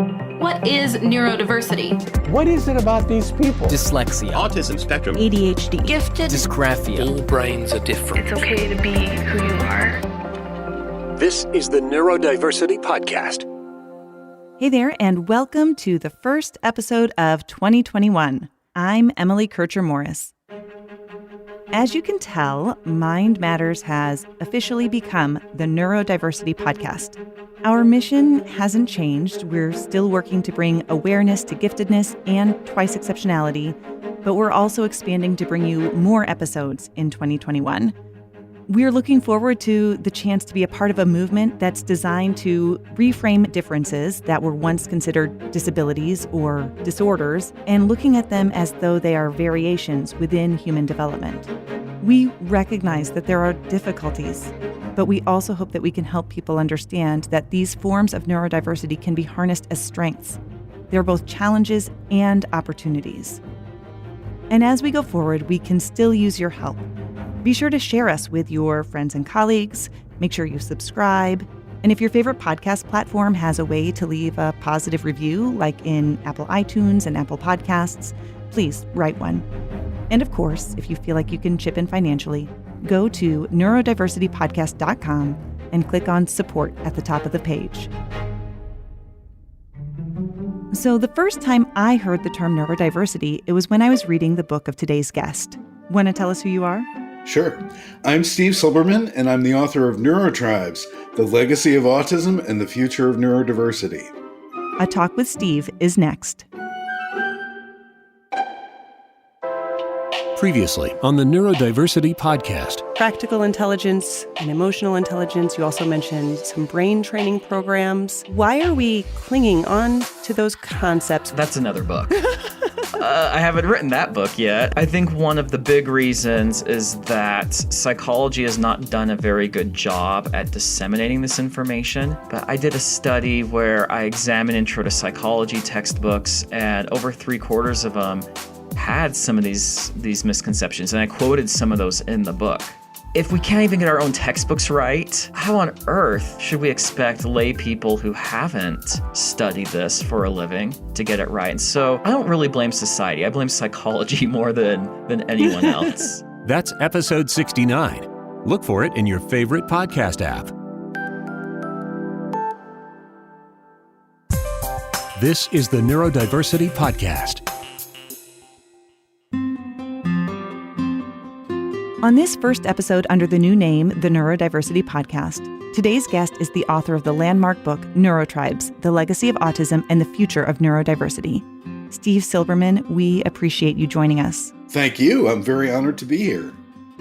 What is neurodiversity? What is it about these people? Dyslexia, autism spectrum, ADHD, Gifted, dysgraphia. All brains are different. It's okay to be who you are. This is the Neurodiversity Podcast. Hey there, and welcome to the first episode of 2021. I'm Emily Kircher-Morris. As you can tell, Mind Matters has officially become the Neurodiversity Podcast. Our mission hasn't changed. We're still working to bring awareness to giftedness and twice exceptionality, but we're also expanding to bring you more episodes in 2021. We're looking forward to the chance to be a part of a movement that's designed to reframe differences that were once considered disabilities or disorders and looking at them as though they are variations within human development. We recognize that there are difficulties, but we also hope that we can help people understand that these forms of neurodiversity can be harnessed as strengths. They're both challenges and opportunities. And as we go forward, we can still use your help. Be sure to share us with your friends and colleagues. Make sure you subscribe. And if your favorite podcast platform has a way to leave a positive review, like in Apple iTunes and Apple Podcasts, please write one. And of course, if you feel like you can chip in financially, go to neurodiversitypodcast.com and click on support at the top of the page. So the first time I heard the term neurodiversity, it was when I was reading the book of today's guest. Want to tell us who you are? Sure. I'm Steve Silberman, and I'm the author of Neurotribes, The Legacy of Autism and the Future of Neurodiversity. A Talk with Steve is next. Previously on the Neurodiversity Podcast. Practical intelligence and emotional intelligence. You also mentioned some brain training programs. Why are we clinging on to those concepts? That's another book. I haven't written that book yet. I think one of the big reasons is that psychology has not done a very good job at disseminating this information. But I did a study where I examined intro to psychology textbooks, and over 3/4 of them had some of these misconceptions, and I quoted some of those in the book. If we can't even get our own textbooks right, how on earth should we expect lay people who haven't studied this for a living to get it right? And so I don't really blame society. I blame psychology more than anyone else. That's episode 69. Look for it in your favorite podcast app. This is the Neurodiversity Podcast. On this first episode under the new name, the Neurodiversity Podcast, today's guest is the author of the landmark book, Neurotribes, The Legacy of Autism and the Future of Neurodiversity. Steve Silberman, we appreciate you joining us. Thank you. I'm very honored to be here.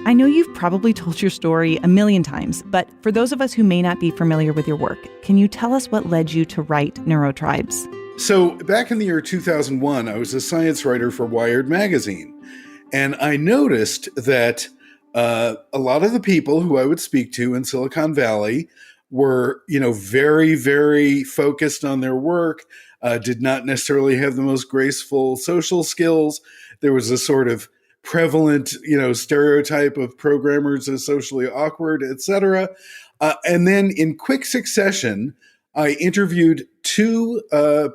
I know you've probably told your story a million times, but for those of us who may not be familiar with your work, can you tell us what led you to write Neurotribes? So back in the year 2001, I was a science writer for Wired magazine, and I noticed that a lot of the people who I would speak to in Silicon Valley were, very, very focused on their work, did not necessarily have the most graceful social skills. There was a sort of prevalent, stereotype of programmers as socially awkward, etc. And then in quick succession, I interviewed two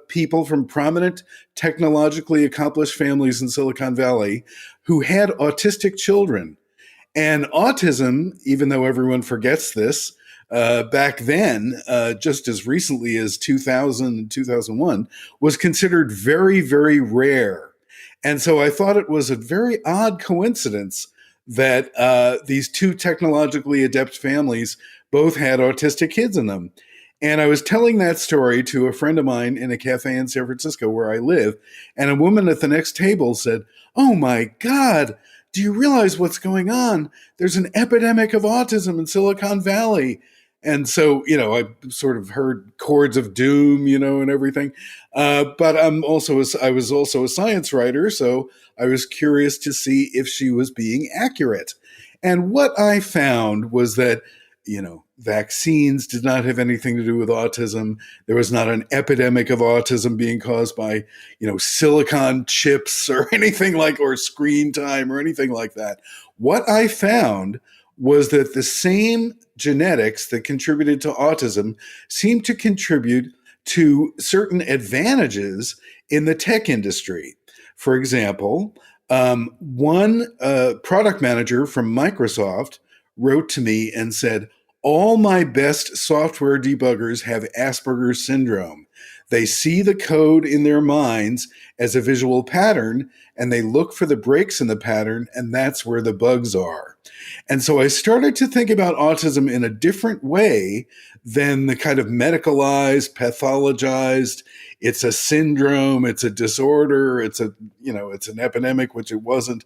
people from prominent technologically accomplished families in Silicon Valley who had autistic children. And autism, even though everyone forgets this, back then, just as recently as 2000 and 2001, was considered very, very rare. And so I thought it was a very odd coincidence that these two technologically adept families both had autistic kids in them. And I was telling that story to a friend of mine in a cafe in San Francisco where I live, and a woman at the next table said, "Oh my God, do you realize what's going on? There's an epidemic of autism in Silicon Valley." And so, I sort of heard chords of doom, and everything. But I was also a science writer, so I was curious to see if she was being accurate. And what I found was that, vaccines did not have anything to do with autism. There was not an epidemic of autism being caused by, silicon chips or anything or screen time or anything like that. What I found was that the same genetics that contributed to autism seemed to contribute to certain advantages in the tech industry. For example, one product manager from Microsoft wrote to me and said, all my best software debuggers have Asperger's syndrome. They see the code in their minds as a visual pattern, and they look for the breaks in the pattern, and that's where the bugs are. And so I started to think about autism in a different way than the kind of medicalized, pathologized, it's a syndrome, it's a disorder, it's an epidemic, which it wasn't.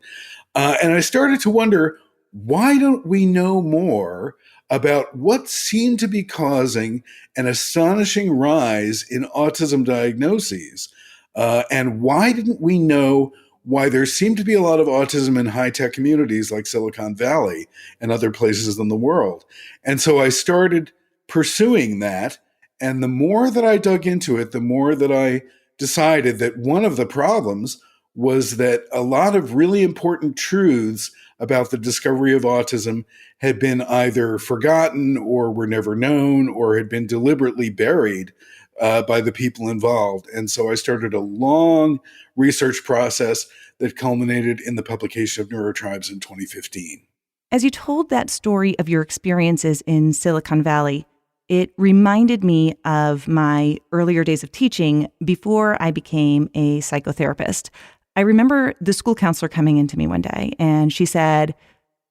And I started to wonder, why don't we know more about what seemed to be causing an astonishing rise in autism diagnoses? And why didn't we know why there seemed to be a lot of autism in high-tech communities like Silicon Valley and other places in the world? And so I started pursuing that. And the more that I dug into it, the more that I decided that one of the problems was that a lot of really important truths about the discovery of autism had been either forgotten or were never known or had been deliberately buried by the people involved. And so I started a long research process that culminated in the publication of Neurotribes in 2015. As you told that story of your experiences in Silicon Valley, it reminded me of my earlier days of teaching before I became a psychotherapist. I remember the school counselor coming into me one day and she said,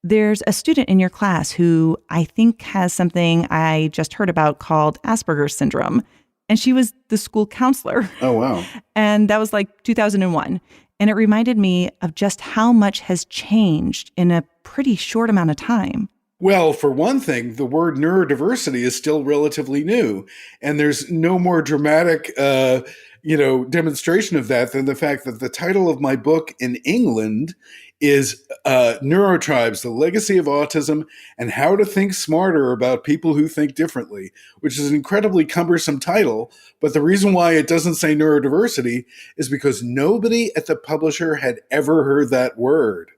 there's a student in your class who I think has something I just heard about called Asperger's syndrome. And she was the school counselor. Oh, wow. And that was like 2001. And it reminded me of just how much has changed in a pretty short amount of time. Well, for one thing, the word neurodiversity is still relatively new. And there's no more dramatic demonstration of that than the fact that the title of my book in England is Neurotribes, The Legacy of Autism and How to Think Smarter About People Who Think Differently, which is an incredibly cumbersome title. But the reason why it doesn't say neurodiversity is because nobody at the publisher had ever heard that word.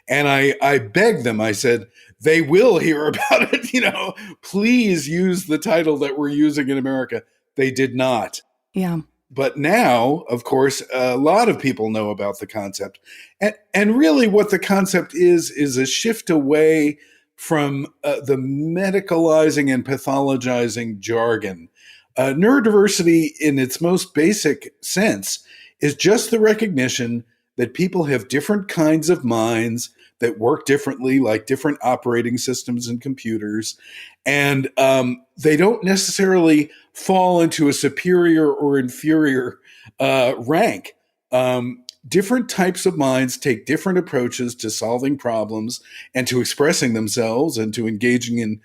And I begged them, I said, they will hear about it, please use the title that we're using in America. They did not. Yeah. But now, of course, a lot of people know about the concept. And really what the concept is a shift away from the medicalizing and pathologizing jargon. Neurodiversity, in its most basic sense, is just the recognition that people have different kinds of minds that work differently, like different operating systems and computers. And they don't necessarily fall into a superior or inferior rank. Different types of minds take different approaches to solving problems and to expressing themselves and to engaging in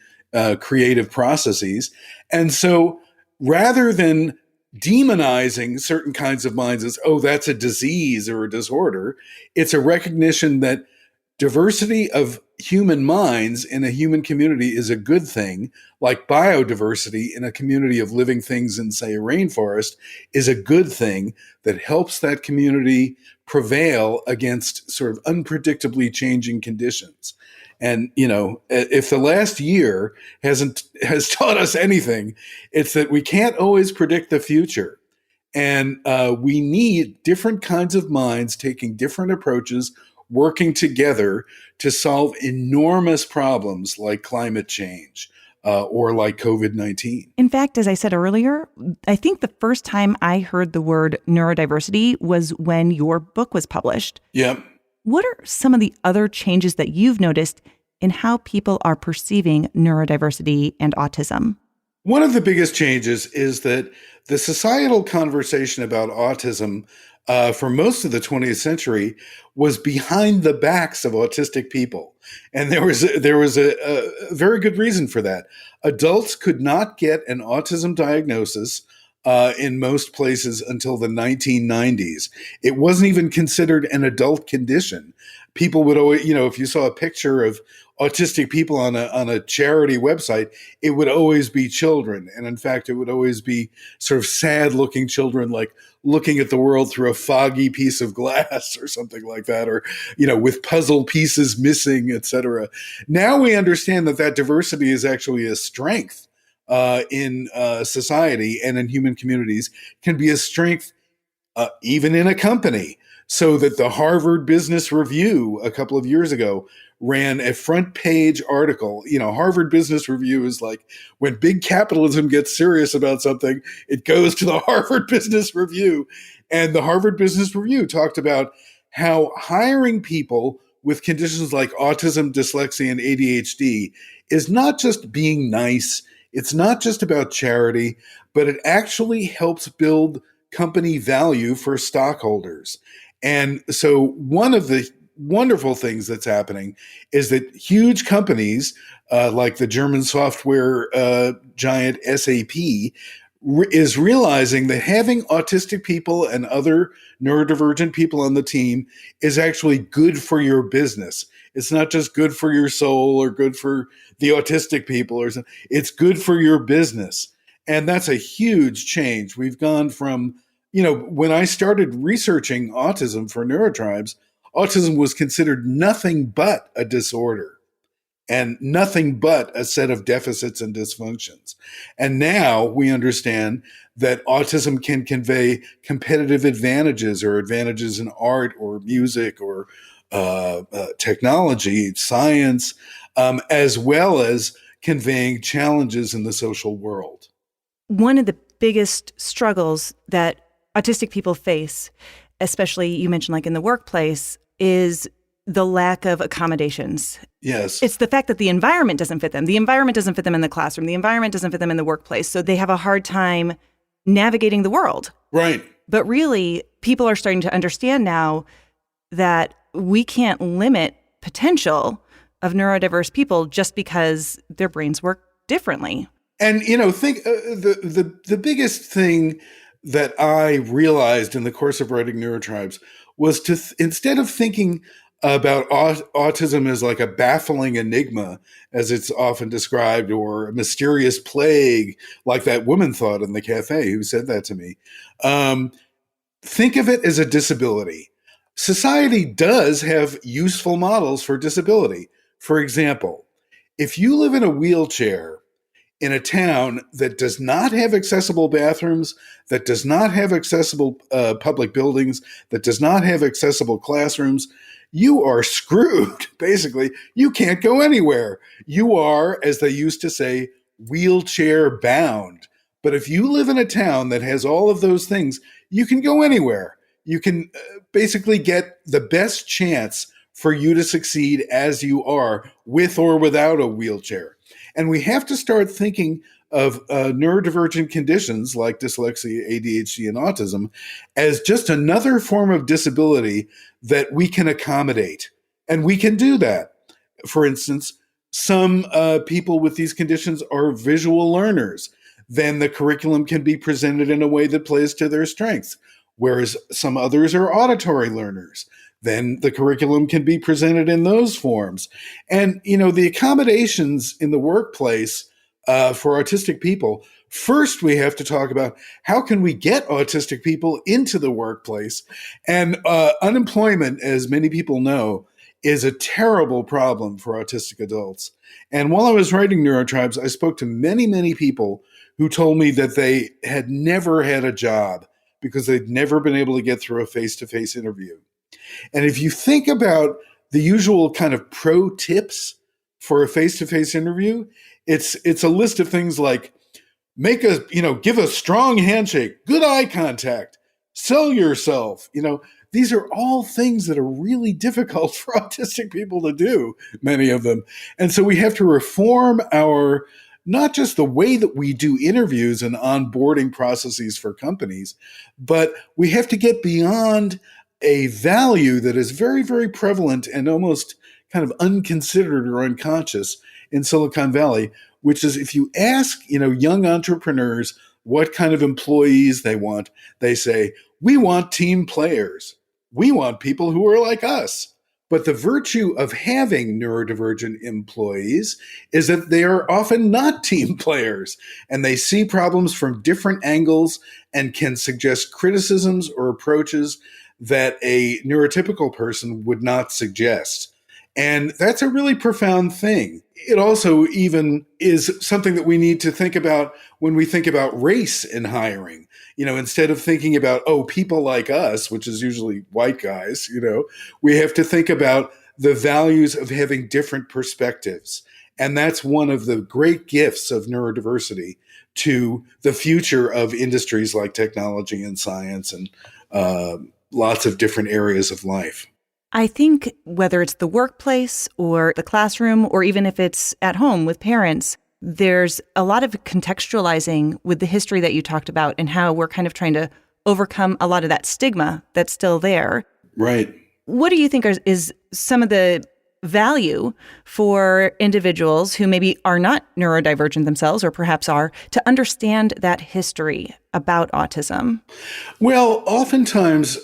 creative processes. And so rather than demonizing certain kinds of minds as, oh, that's a disease or a disorder, it's a recognition that diversity of human minds in a human community is a good thing, like biodiversity in a community of living things in, say, a rainforest is a good thing that helps that community prevail against sort of unpredictably changing conditions. And, if the last year has taught us anything, it's that we can't always predict the future. And we need different kinds of minds taking different approaches, working together to solve enormous problems like climate change or like COVID-19. In fact, as I said earlier, I think the first time I heard the word neurodiversity was when your book was published. Yeah. What are some of the other changes that you've noticed in how people are perceiving neurodiversity and autism? One of the biggest changes is that the societal conversation about autism for most of the 20th century was behind the backs of autistic people. And there was a very good reason for that. Adults could not get an autism diagnosis in most places until the 1990s. It wasn't even considered an adult condition. People would always, if you saw a picture of autistic people on a charity website, it would always be children. And in fact, it would always be sort of sad looking children, like looking at the world through a foggy piece of glass or something like that, or, with puzzle pieces missing, et cetera. Now we understand that diversity is actually a strength in society and in human communities can be a strength even in a company. So that the Harvard Business Review a couple of years ago ran a front page article. Harvard Business Review is like when big capitalism gets serious about something, it goes to the Harvard Business Review. And the Harvard Business Review talked about how hiring people with conditions like autism, dyslexia, and ADHD is not just being nice. It's not just about charity, but it actually helps build company value for stockholders. And so one of the wonderful things that's happening is that huge companies like the German software giant SAP is realizing that having autistic people and other neurodivergent people on the team is actually good for your business. It's not just good for your soul or good for the autistic people or something. It's good for your business. And that's a huge change. We've gone from, when I started researching autism for Neurotribes, autism was considered nothing but a disorder and nothing but a set of deficits and dysfunctions. And now we understand that autism can convey competitive advantages or advantages in art or music or technology, science, as well as conveying challenges in the social world. One of the biggest struggles that autistic people face, especially you mentioned like in the workplace, is the lack of accommodations. Yes. It's the fact that the environment doesn't fit them. The environment doesn't fit them in the classroom. The environment doesn't fit them in the workplace. So they have a hard time navigating the world. Right. But really, people are starting to understand now that we can't limit potential of neurodiverse people just because their brains work differently. And, think the biggest thing that I realized in the course of writing Neurotribes was to instead of thinking about autism as like a baffling enigma, as it's often described, or a mysterious plague, like that woman thought in the cafe who said that to me. Think of it as a disability. Society does have useful models for disability. For example, if you live in a wheelchair in a town that does not have accessible bathrooms, that does not have accessible public buildings, that does not have accessible classrooms, you are screwed. Basically, you can't go anywhere. You are, as they used to say, wheelchair bound. But if you live in a town that has all of those things, you can go anywhere. You can basically get the best chance for you to succeed as you are, with or without a wheelchair. And we have to start thinking of neurodivergent conditions like dyslexia, ADHD, and autism as just another form of disability that we can accommodate. And we can do that. For instance, some people with these conditions are visual learners. Then the curriculum can be presented in a way that plays to their strengths, whereas some others are auditory learners. Then the curriculum can be presented in those forms. And, the accommodations in the workplace for autistic people, first we have to talk about how can we get autistic people into the workplace. And unemployment, as many people know, is a terrible problem for autistic adults. And while I was writing Neurotribes, I spoke to many, many people who told me that they had never had a job because they'd never been able to get through a face-to-face interview. And if you think about the usual kind of pro tips for a face-to-face interview, it's a list of things like give a strong handshake, good eye contact, sell yourself. These are all things that are really difficult for autistic people to do, many of them. And so we have to reform not just the way that we do interviews and onboarding processes for companies, but we have to get beyond a value that is very, very prevalent and almost kind of unconsidered or unconscious in Silicon Valley, which is if you ask, young entrepreneurs what kind of employees they want, they say, we want team players. We want people who are like us. But the virtue of having neurodivergent employees is that they are often not team players, and they see problems from different angles and can suggest criticisms or approaches that a neurotypical person would not suggest. And that's a really profound thing. It also even is something that we need to think about when we think about race in hiring. Instead of thinking about, people like us, which is usually white guys, we have to think about the values of having different perspectives. And that's one of the great gifts of neurodiversity to the future of industries like technology and science and lots of different areas of life. I think whether it's the workplace or the classroom, or even if it's at home with parents, there's a lot of contextualizing with the history that you talked about and how we're kind of trying to overcome a lot of that stigma that's still there. Right. What do you think is some of the value for individuals who maybe are not neurodivergent themselves, or perhaps are, to understand that history about autism? Well, oftentimes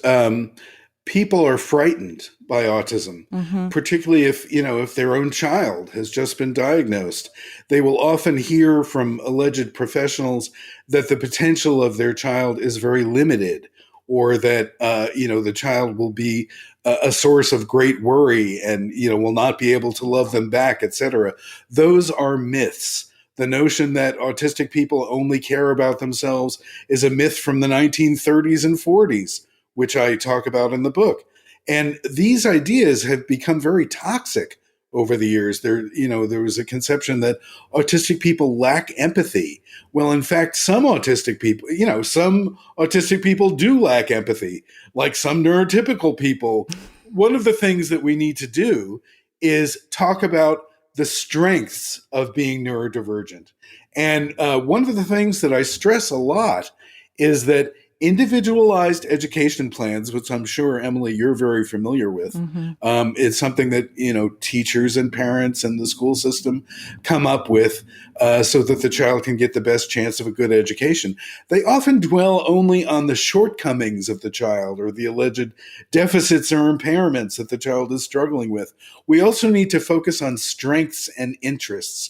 people are frightened by autism, particularly if their own child has just been diagnosed. They will often hear from alleged professionals that the potential of their child is very limited, or that the child will be a source of great worry and will not be able to love them back, etc. Those are myths. The notion that autistic people only care about themselves is a myth from the 1930s and 40s, which I talk about in the book. And these ideas have become very toxic over the years. There was a conception that autistic people lack empathy. Well, in fact, some autistic people do lack empathy, like some neurotypical people. One of the things that we need to do is talk about the strengths of being neurodivergent. And one of the things that I stress a lot is that individualized education plans, which I'm sure, Emily, you're very familiar with, is something that, teachers and parents and the school system come up with so that the child can get the best chance of a good education. They often dwell only on the shortcomings of the child or the alleged deficits or impairments that the child is struggling with. We also need to focus on strengths and interests.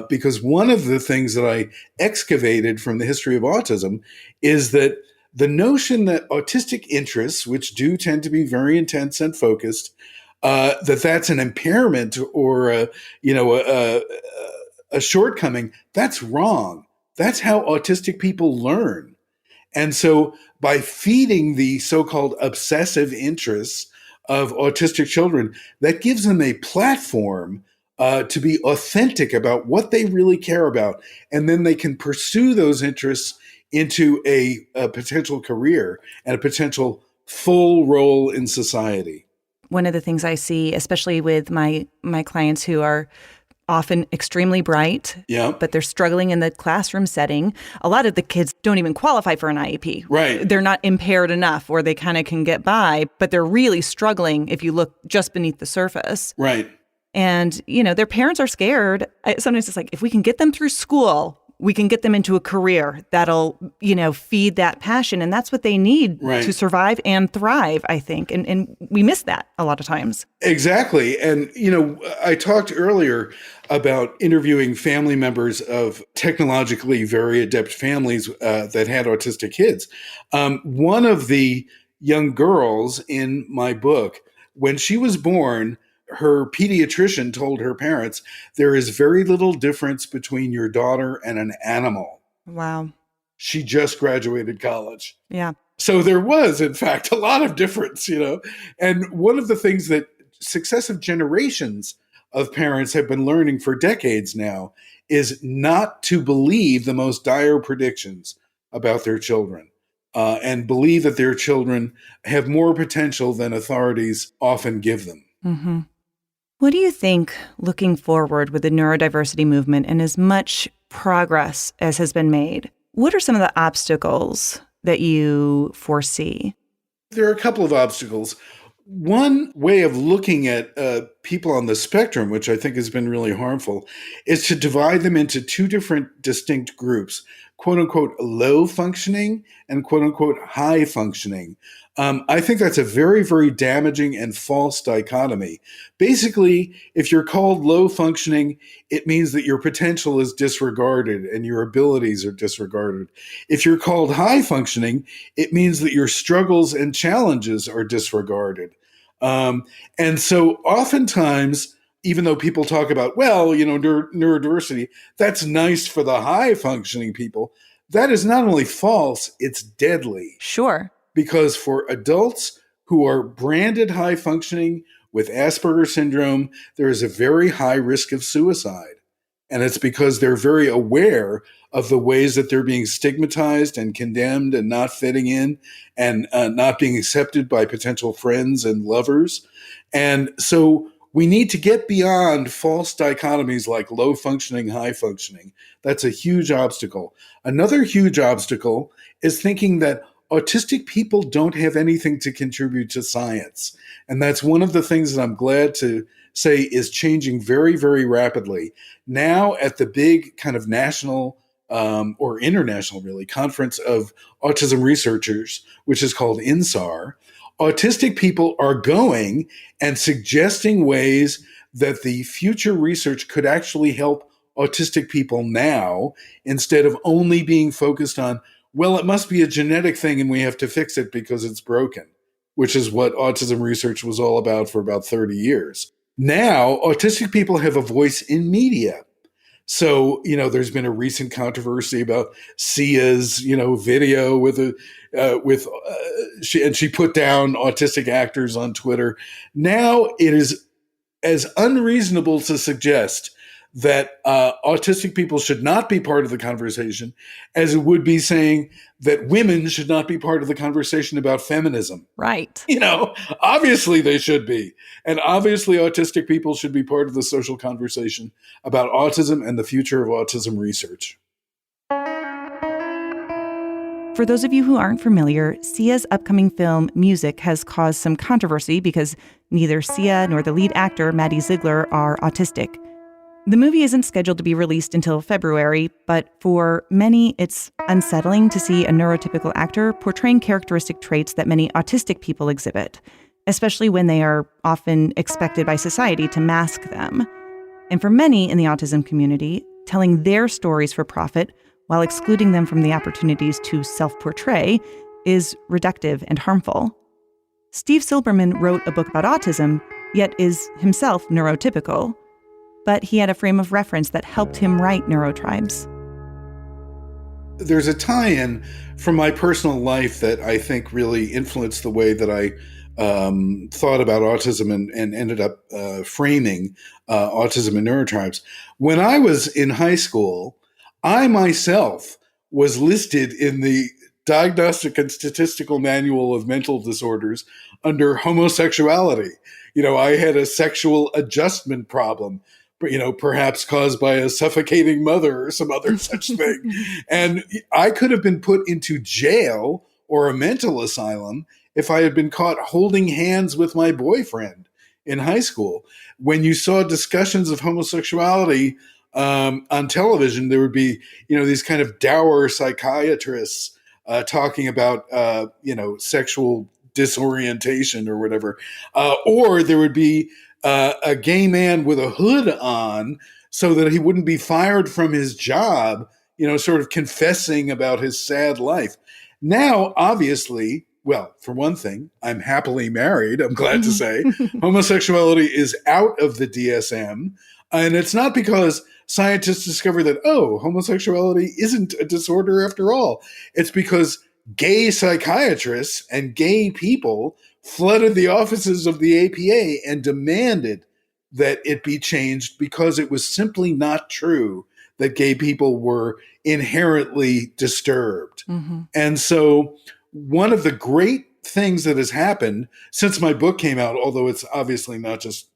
Because one of the things that I excavated from the history of autism is that the notion that autistic interests, which do tend to be very intense and focused, that's an impairment or a shortcoming, that's wrong. That's how autistic people learn. And so by feeding the so-called obsessive interests of autistic children, that gives them a platform to be authentic about what they really care about. And then they can pursue those interests into a potential career and a potential full role in society. One of the things I see, especially with my clients who are often extremely bright, but they're struggling in the classroom setting. A lot of the kids don't even qualify for an IEP. Right. They're not impaired enough, or they kind of can get by, but they're really struggling if you look just beneath the surface. Right. And, their parents are scared. Sometimes it's like, if we can get them through school, we can get them into a career that'll, feed that passion. And that's what they need to survive and thrive, I think. And we miss that a lot of times. Exactly. And, I talked earlier about interviewing family members of technologically very adept families that had autistic kids. One of the young girls in my book, when she was born, her pediatrician told her parents, there is very little difference between your daughter and an animal. Wow. She just graduated college. Yeah. So there was, in fact, a lot of difference, And one of the things that successive generations of parents have been learning for decades now is not to believe the most dire predictions about their children. And believe that their children have more potential than authorities often give them. Mm-hmm. What do you think, looking forward with the neurodiversity movement and as much progress as has been made, what are some of the obstacles that you foresee? There are a couple of obstacles. One way of looking at people on the spectrum, which I think has been really harmful, is to divide them into two different distinct groups, quote unquote, low functioning and quote unquote, high functioning. I think that's a very, very damaging and false dichotomy. Basically, if you're called low functioning, it means that your potential is disregarded and your abilities are disregarded. If you're called high functioning, it means that your struggles and challenges are disregarded. And so oftentimes, even though people talk about, neurodiversity, that's nice for the high functioning people, that is not only false, it's deadly. Sure. Because for adults who are branded high functioning with Asperger's syndrome, there is a very high risk of suicide. And it's because they're very aware of the ways that they're being stigmatized and condemned and not fitting in and not being accepted by potential friends and lovers. And so we need to get beyond false dichotomies like low functioning, high functioning. That's a huge obstacle. Another huge obstacle is thinking that autistic people don't have anything to contribute to science. And that's one of the things that I'm glad to say is changing very, very rapidly. Now at the big kind of national or international really conference of autism researchers, which is called INSAR, autistic people are going and suggesting ways that the future research could actually help autistic people now instead of only being focused on, well, it must be a genetic thing and we have to fix it because it's broken, which is what autism research was all about for about 30 years. Now, autistic people have a voice in media. So, there's been a recent controversy about Sia's, video she put down autistic actors on Twitter. Now it is as unreasonable to suggest that autistic people should not be part of the conversation as it would be saying that women should not be part of the conversation about feminism. Right. Obviously they should be. And obviously autistic people should be part of the social conversation about autism and the future of autism research. For those of you who aren't familiar, Sia's upcoming film, Music, has caused some controversy because neither Sia nor the lead actor, Maddie Ziegler, are autistic. The movie isn't scheduled to be released until February, but for many, it's unsettling to see a neurotypical actor portraying characteristic traits that many autistic people exhibit, especially when they are often expected by society to mask them. And for many in the autism community, telling their stories for profit while excluding them from the opportunities to self-portray is reductive and harmful. Steve Silberman wrote a book about autism, yet is himself neurotypical. But he had a frame of reference that helped him write Neurotribes. There's a tie-in from my personal life that I think really influenced the way that I thought about autism and ended up framing autism and neurotribes. When I was in high school, I myself was listed in the Diagnostic and Statistical Manual of Mental Disorders under homosexuality. I had a sexual adjustment problem, perhaps caused by a suffocating mother or some other such thing. And I could have been put into jail or a mental asylum if I had been caught holding hands with my boyfriend in high school. When you saw discussions of homosexuality on television, there would be, these kind of dour psychiatrists talking about, sexual disorientation or whatever. Or there would be a gay man with a hood on so that he wouldn't be fired from his job, sort of confessing about his sad life. Now, obviously, well, for one thing, I'm happily married, I'm glad to say. Homosexuality is out of the DSM. And it's not because scientists discover that, homosexuality isn't a disorder after all. It's because gay psychiatrists and gay people flooded the offices of the APA and demanded that it be changed because it was simply not true that gay people were inherently disturbed. Mm-hmm. And so one of the great things that has happened since my book came out, although it's obviously not just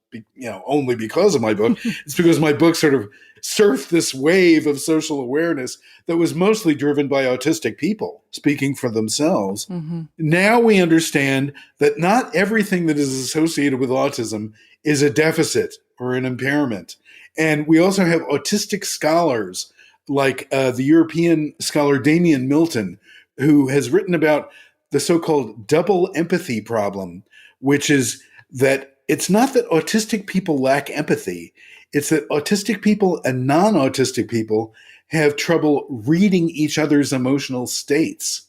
only because of my book, it's because my book sort of surfed this wave of social awareness that was mostly driven by autistic people speaking for themselves. Mm-hmm. Now we understand that not everything that is associated with autism is a deficit or an impairment. And we also have autistic scholars like the European scholar Damien Milton, who has written about the so-called double empathy problem, which is that it's not that autistic people lack empathy. It's that autistic people and non-autistic people have trouble reading each other's emotional states.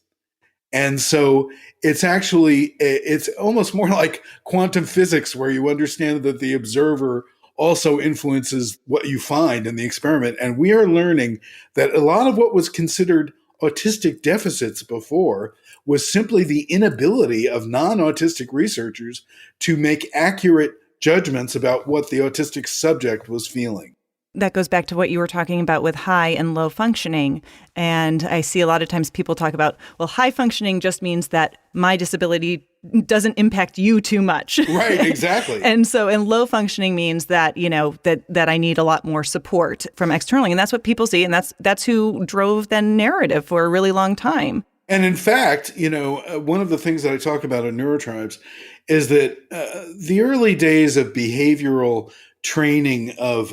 And so it's almost more like quantum physics, where you understand that the observer also influences what you find in the experiment. And we are learning that a lot of what was considered autistic deficits before was simply the inability of non-autistic researchers to make accurate judgments about what the autistic subject was feeling. That goes back to what you were talking about with high and low functioning. And I see a lot of times people talk about, well, high functioning just means that my disability doesn't impact you too much. Right, exactly. And low functioning means that, that I need a lot more support from externally. And that's what people see. And that's who drove the narrative for a really long time. And in fact, one of the things that I talk about in Neurotribes is that the early days of behavioral training of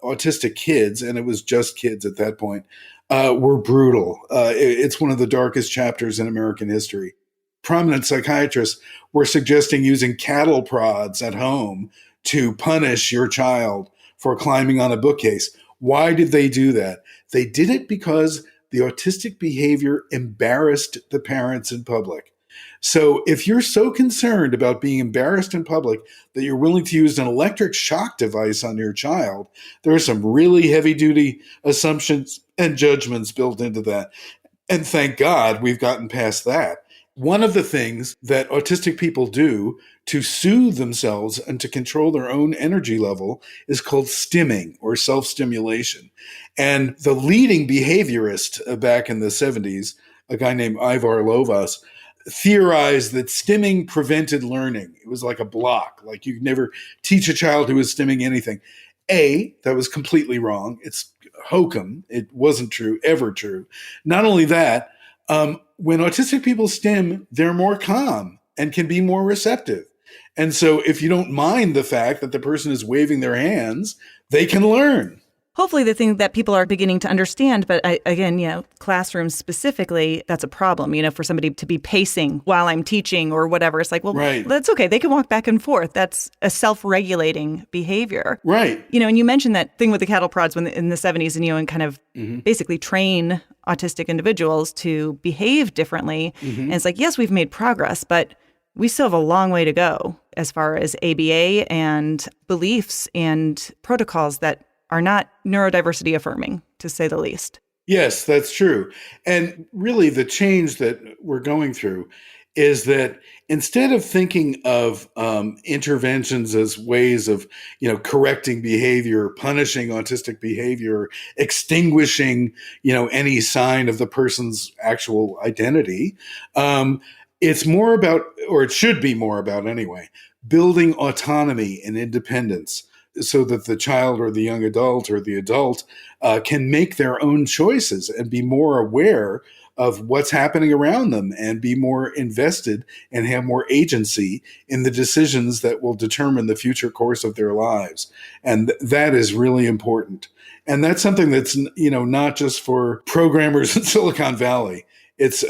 autistic kids, and it was just kids at that point, were brutal. It's one of the darkest chapters in American history. Prominent psychiatrists were suggesting using cattle prods at home to punish your child for climbing on a bookcase. Why did they do that? They did it because the autistic behavior embarrassed the parents in public. So if you're so concerned about being embarrassed in public that you're willing to use an electric shock device on your child, there are some really heavy-duty assumptions and judgments built into that. And thank God we've gotten past that. One of the things that autistic people do to soothe themselves and to control their own energy level is called stimming, or self-stimulation. And the leading behaviorist back in the 70s, a guy named Ivar Lovaas, theorized that stimming prevented learning. It was like a block, like you could never teach a child who was stimming anything. That was completely wrong. It's hokum. It wasn't true, ever true. Not only that, when autistic people stim, they're more calm and can be more receptive. And so if you don't mind the fact that the person is waving their hands, they can learn. Hopefully the thing that people are beginning to understand, but again, classrooms specifically, that's a problem, for somebody to be pacing while I'm teaching or whatever. It's like, well, right. That's okay. They can walk back and forth. That's a self-regulating behavior. Right. And you mentioned that thing with the cattle prods in the 70s and kind of basically train autistic individuals to behave differently. And it's like, yes, we've made progress, but we still have a long way to go as far as ABA and beliefs and protocols that are not neurodiversity affirming, to say the least. Yes, that's true. And really the change that we're going through is that instead of thinking of interventions as ways of, correcting behavior, punishing autistic behavior, extinguishing, any sign of the person's actual identity, it's more about, or it should be more about anyway, building autonomy and independence, so that the child or the young adult or the adult can make their own choices and be more aware of what's happening around them and be more invested and have more agency in the decisions that will determine the future course of their lives. And that is really important. And that's something that's, not just for programmers in Silicon Valley. It's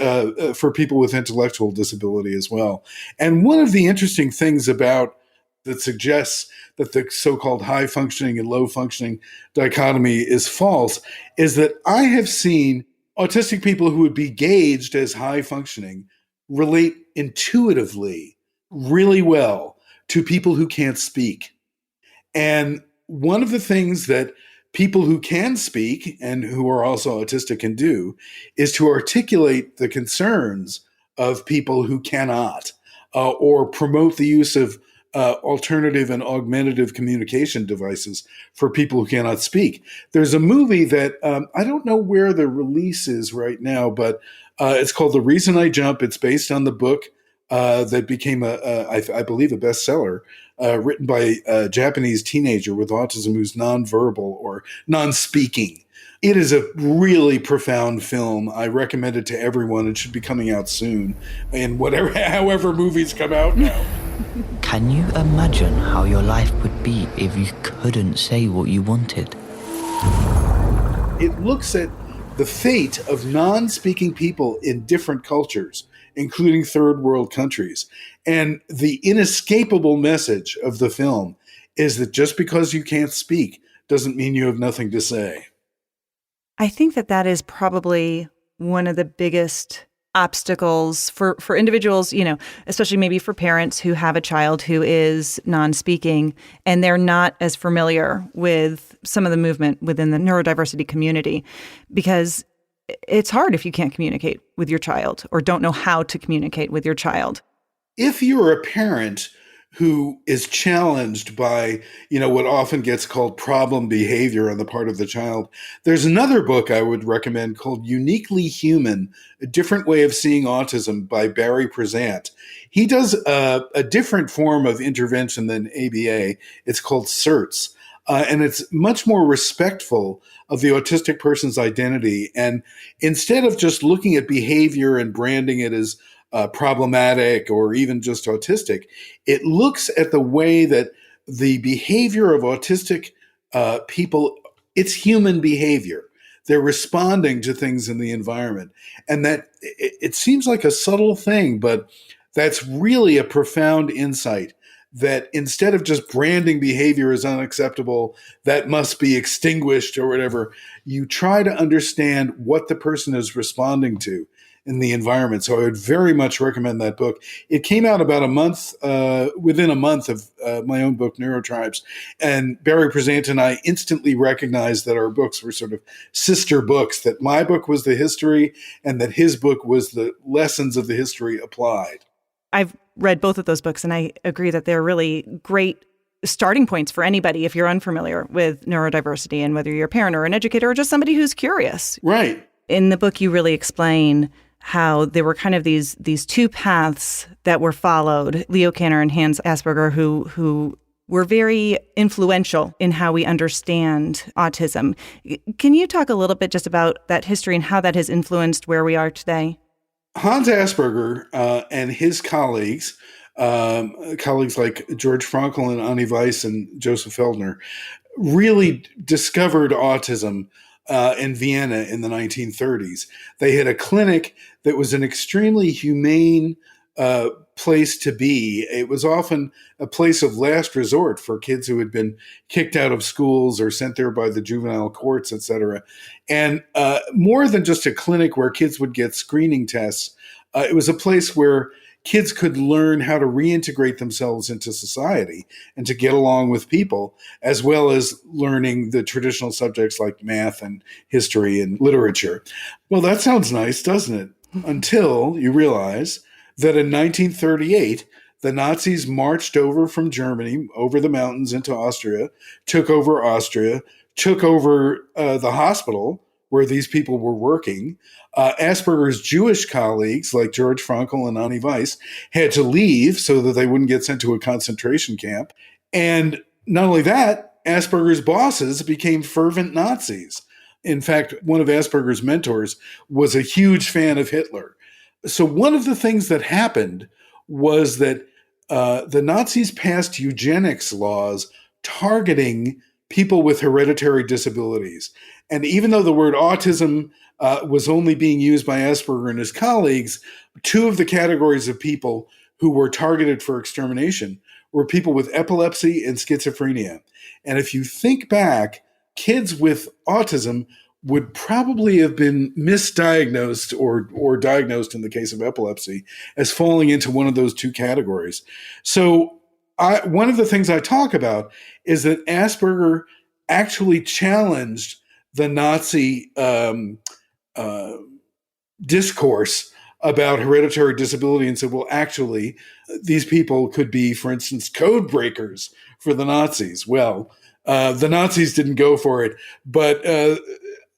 for people with intellectual disability as well. And one of the interesting things about that suggests that the so-called high functioning and low functioning dichotomy is false is that I have seen autistic people who would be gauged as high functioning relate intuitively really well to people who can't speak. And one of the things that people who can speak and who are also autistic can do is to articulate the concerns of people who cannot, or promote the use of alternative and augmentative communication devices for people who cannot speak. There's a movie that I don't know where the release is right now, but it's called The Reason I Jump. It's based on the book that became, I believe, a bestseller, written by a Japanese teenager with autism who's nonverbal or non-speaking. It is a really profound film. I recommend it to everyone. It should be coming out soon, and however movies come out now. Can you imagine how your life would be if you couldn't say what you wanted? It looks at the fate of non-speaking people in different cultures, including third world countries. And the inescapable message of the film is that just because you can't speak doesn't mean you have nothing to say. I think that is probably one of the biggest obstacles for individuals, especially maybe for parents who have a child who is non-speaking and they're not as familiar with some of the movement within the neurodiversity community, because it's hard if you can't communicate with your child or don't know how to communicate with your child. If you're a parent who is challenged by, what often gets called problem behavior on the part of the child, there's another book I would recommend called Uniquely Human, A Different Way of Seeing Autism by Barry Prezant. He does a different form of intervention than ABA. It's called CERTS. And it's much more respectful of the autistic person's identity. And instead of just looking at behavior and branding it as problematic or even just autistic, it looks at the way that the behavior of autistic people, it's human behavior. They're responding to things in the environment. And that it seems like a subtle thing, but that's really a profound insight, that instead of just branding behavior as unacceptable, that must be extinguished or whatever, you try to understand what the person is responding to in the environment. So I would very much recommend that book. It came out about within a month of my own book, Neurotribes. And Barry Prezant and I instantly recognized that our books were sort of sister books, that my book was the history and that his book was the lessons of the history applied. I've read both of those books, and I agree that they're really great starting points for anybody if you're unfamiliar with neurodiversity, and whether you're a parent or an educator or just somebody who's curious. Right. In the book, you really explain how there were kind of these two paths that were followed. Leo Kanner and Hans Asperger, who were very influential in how we understand autism. Can you talk a little bit just about that history and how that has influenced where we are today? Hans Asperger and his colleagues like George Frankl and Annie Weiss and Joseph Feldner, really discovered autism in Vienna in the 1930s. They had a clinic that was an extremely humane place to be. It was often a place of last resort for kids who had been kicked out of schools or sent there by the juvenile courts, et cetera. And more than just a clinic where kids would get screening tests, it was a place where kids could learn how to reintegrate themselves into society and to get along with people, as well as learning the traditional subjects like math and history and literature. Well, that sounds nice, doesn't it? Until you realize that in 1938, the Nazis marched over from Germany, over the mountains into Austria, took over the hospital where these people were working. Asperger's Jewish colleagues, like George Frankl and Annie Weiss, had to leave so that they wouldn't get sent to a concentration camp. And not only that, Asperger's bosses became fervent Nazis. In fact, one of Asperger's mentors was a huge fan of Hitler. So one of the things that happened was that the Nazis passed eugenics laws targeting people with hereditary disabilities. And even though the word autism was only being used by Asperger and his colleagues, two of the categories of people who were targeted for extermination were people with epilepsy and schizophrenia. And if you think back, kids with autism would probably have been misdiagnosed or diagnosed in the case of epilepsy as falling into one of those two categories. So one of the things I talk about is that Asperger actually challenged the Nazi discourse about hereditary disability and said, well, actually, these people could be, for instance, code breakers for the Nazis. Well, the Nazis didn't go for it, but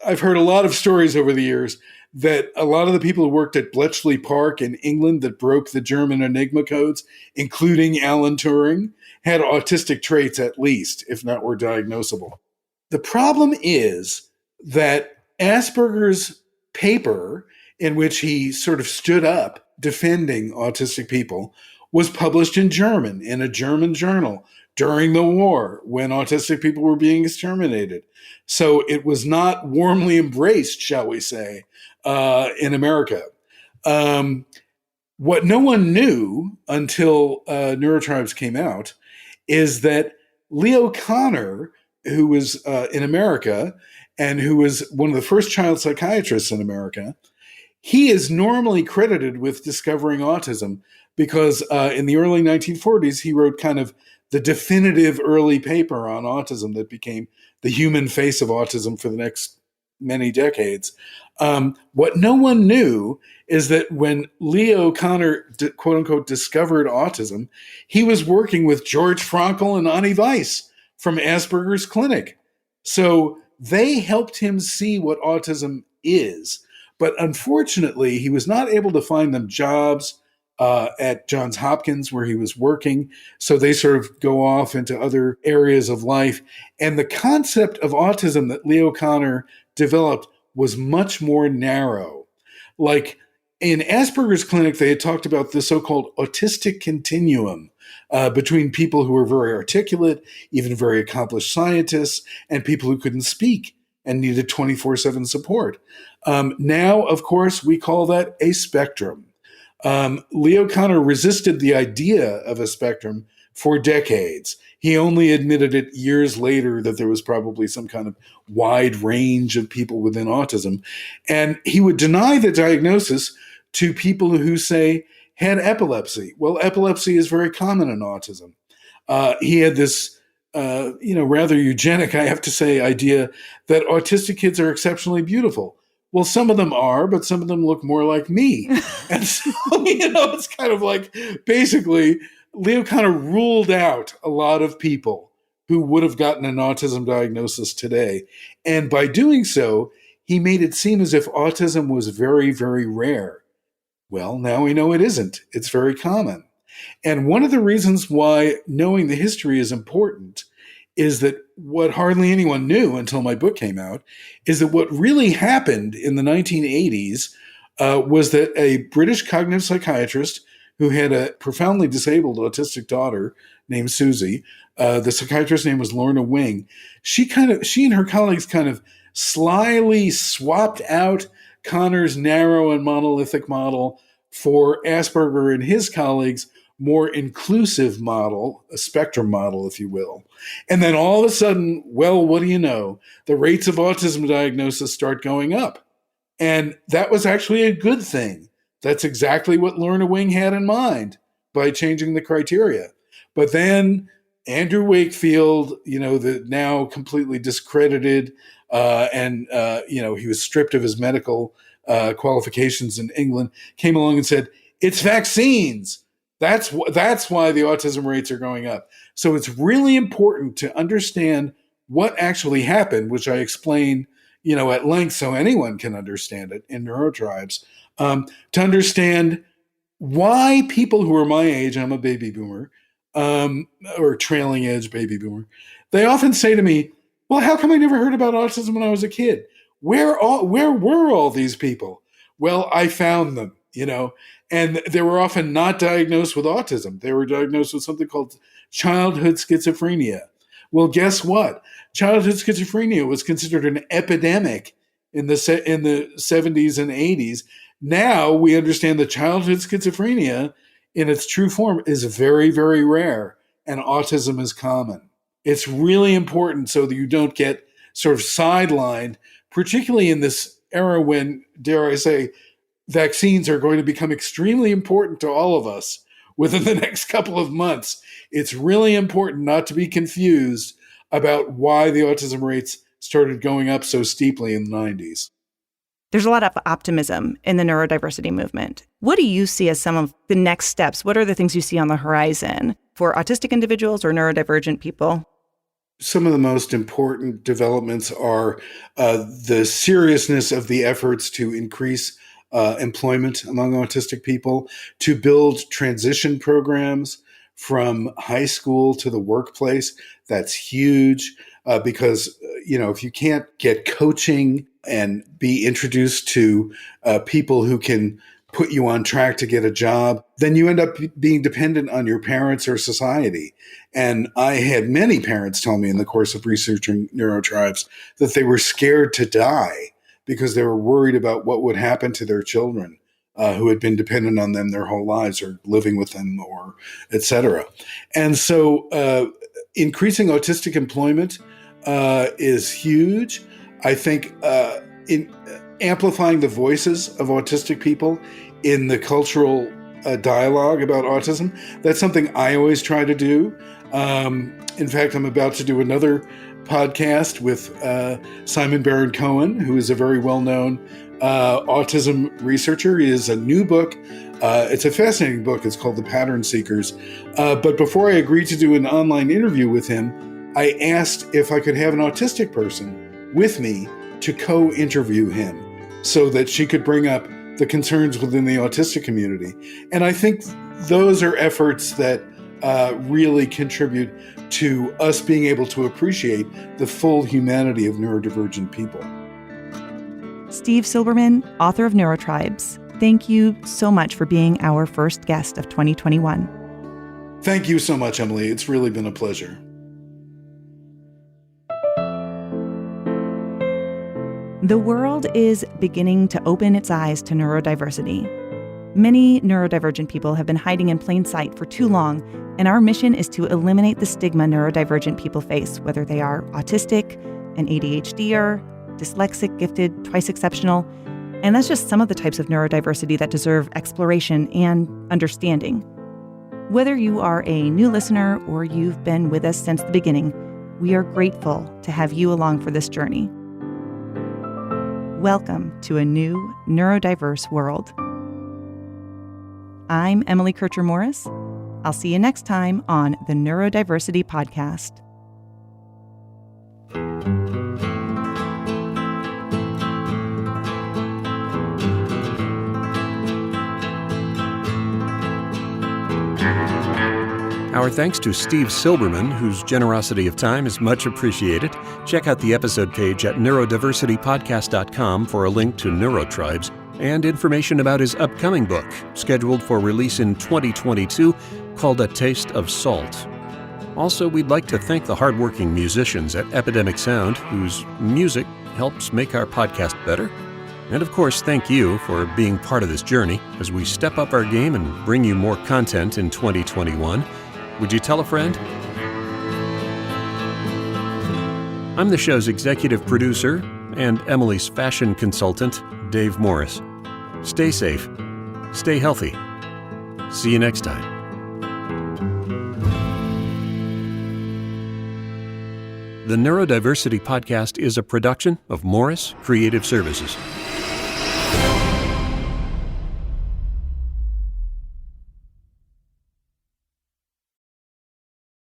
I've heard a lot of stories over the years that a lot of the people who worked at Bletchley Park in England that broke the German Enigma codes, including Alan Turing, had autistic traits at least, if not were diagnosable. The problem is that Asperger's paper, in which he sort of stood up defending autistic people, was published in German, in a German journal, during the war when autistic people were being exterminated. So it was not warmly embraced, shall we say, in America. What no one knew until Neurotribes came out is that Leo Kanner, who was in America and who was one of the first child psychiatrists in America, He is normally credited with discovering autism because in the early 1940s, he wrote kind of the definitive early paper on autism that became the human face of autism for the next many decades. What no one knew is that when Leo Kanner, quote unquote, discovered autism, he was working with George Frankl and Ani Weiss from Asperger's Clinic. So they helped him see what autism is. But unfortunately, he was not able to find them jobs at Johns Hopkins where he was working. So they sort of go off into other areas of life. And the concept of autism that Leo Kanner developed was much more narrow. Like in Asperger's Clinic, they had talked about the so-called autistic continuum between people who were very articulate, even very accomplished scientists, and people who couldn't speak and needed 24/7 support. Now, of course, we call that a spectrum. Leo Kanner resisted the idea of a spectrum for decades. He only admitted it years later that there was probably some kind of wide range of people within autism. And he would deny the diagnosis to people who say had epilepsy. Well, epilepsy is very common in autism. He had this rather eugenic, I have to say, idea that autistic kids are exceptionally beautiful. Well, some of them are, but some of them look more like me. And so, it's kind of like basically Leo Kanner ruled out a lot of people who would have gotten an autism diagnosis today. And by doing so, he made it seem as if autism was very, very rare. Well, now we know it isn't. It's very common. And one of the reasons why knowing the history is important is that what hardly anyone knew until my book came out is that what really happened in the 1980s was that a British cognitive psychiatrist who had a profoundly disabled autistic daughter named Susie, the psychiatrist's name was Lorna Wing, she and her colleagues kind of slyly swapped out Kanner's narrow and monolithic model for Asperger and his colleagues' more inclusive model, a spectrum model, if you will. And then all of a sudden, well, what do you know? The rates of autism diagnosis start going up. And that was actually a good thing. That's exactly what Lorna Wing had in mind by changing the criteria. But then Andrew Wakefield, the now completely discredited, he was stripped of his medical qualifications in England, came along and said, it's vaccines. That's why the autism rates are going up. So it's really important to understand what actually happened, which I explain, at length so anyone can understand it in Neurotribes, to understand why people who are my age, I'm a baby boomer, or trailing edge baby boomer, they often say to me, well, how come I never heard about autism when I was a kid? Where were all these people? Well, I found them, and they were often not diagnosed with autism. They were diagnosed with something called childhood schizophrenia. Well, guess what? Childhood schizophrenia was considered an epidemic in the 70s and 80s. Now we understand that childhood schizophrenia in its true form is very, very rare, and autism is common. It's really important so that you don't get sort of sidelined, particularly in this era when, dare I say, vaccines are going to become extremely important to all of us within the next couple of months. It's really important not to be confused about why the autism rates started going up so steeply in the 90s. There's a lot of optimism in the neurodiversity movement. What do you see as some of the next steps? What are the things you see on the horizon for autistic individuals or neurodivergent people? Some of the most important developments are the seriousness of the efforts to increase employment among autistic people, to build transition programs from high school to the workplace. That's huge because, if you can't get coaching and be introduced to people who can put you on track to get a job, then you end up being dependent on your parents or society. And I had many parents tell me in the course of researching Neurotribes that they were scared to die because they were worried about what would happen to their children who had been dependent on them their whole lives or living with them or et cetera. And so increasing autistic employment is huge. I think amplifying the voices of autistic people in the cultural dialogue about autism. That's something I always try to do. In fact, I'm about to do another podcast with Simon Baron-Cohen, who is a very well-known autism researcher. He has a new book. It's a fascinating book. It's called The Pattern Seekers. But before I agreed to do an online interview with him, I asked if I could have an autistic person with me to co-interview him so that she could bring up the concerns within the autistic community. And I think those are efforts that really contribute to us being able to appreciate the full humanity of neurodivergent people. Steve Silberman, author of Neurotribes, thank you so much for being our first guest of 2021. Thank you so much, Emily. It's really been a pleasure. The world is beginning to open its eyes to neurodiversity. Many neurodivergent people have been hiding in plain sight for too long, and our mission is to eliminate the stigma neurodivergent people face, whether they are autistic, an ADHDer, dyslexic, gifted, twice exceptional. And that's just some of the types of neurodiversity that deserve exploration and understanding. Whether you are a new listener or you've been with us since the beginning, we are grateful to have you along for this journey. Welcome to a new neurodiverse world. I'm Emily Kircher-Morris. I'll see you next time on the Neurodiversity Podcast. Our thanks to Steve Silberman, whose generosity of time is much appreciated. Check out the episode page at neurodiversitypodcast.com for a link to Neurotribes and information about his upcoming book, scheduled for release in 2022, called A Taste of Salt. Also, we'd like to thank the hardworking musicians at Epidemic Sound, whose music helps make our podcast better. And of course, thank you for being part of this journey as we step up our game and bring you more content in 2021. Would you tell a friend? I'm the show's executive producer and Emily's fashion consultant, Dave Morris. Stay safe. Stay healthy. See you next time. The Neurodiversity Podcast is a production of Morris Creative Services.